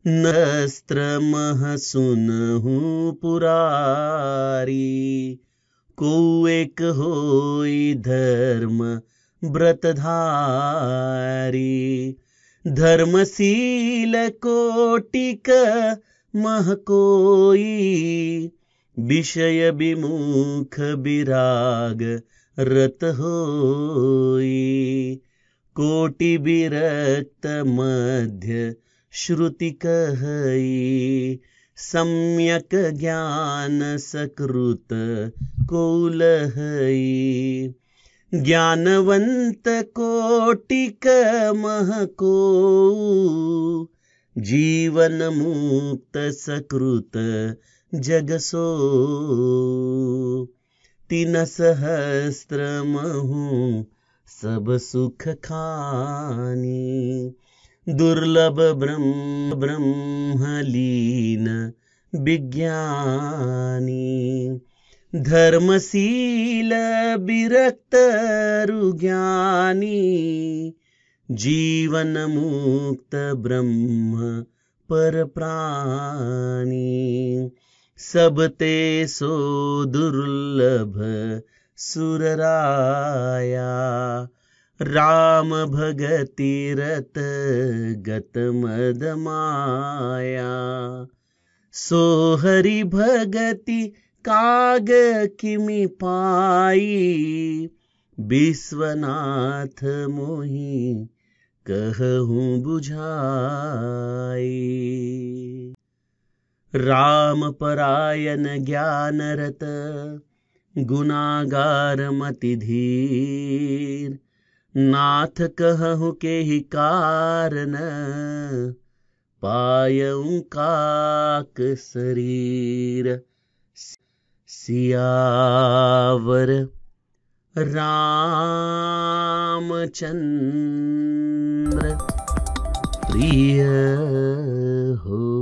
नस्त्र मह सुनहु पुरारी। को एक होई धर्म व्रतधारी। धर्मशील कोटिक मह कोई। विषय विमुख विराग रत होई। कोटि विरक्त मध्य श्रुति कहई। सम्यक ज्ञान सकृत कौलहई। ज्ञानवंत कोटिक मह को। जीवन मुक्त सकृत जग सो। तीन सहस्त्र महु सब सुख खानी। दुर्लभ ब्रह्मलीन विज्ञानी। धर्मशील विरक्त रुज्ञानी। जीवन मुक्त ब्रह्म पर प्राणी। सबते सो दुर्लभ सुरराया। राम भगति रत गत मद माया। सो हरि भगति काग किमि पाई। विश्वनाथ मोहि कहूँ बुझाई। राम परायण ज्ञान रत गुनागार मति धीर। नाथ कहूँ के ही कारण पायऊँ काक शरीर। सियावर रामचंद्र प्रिय हो।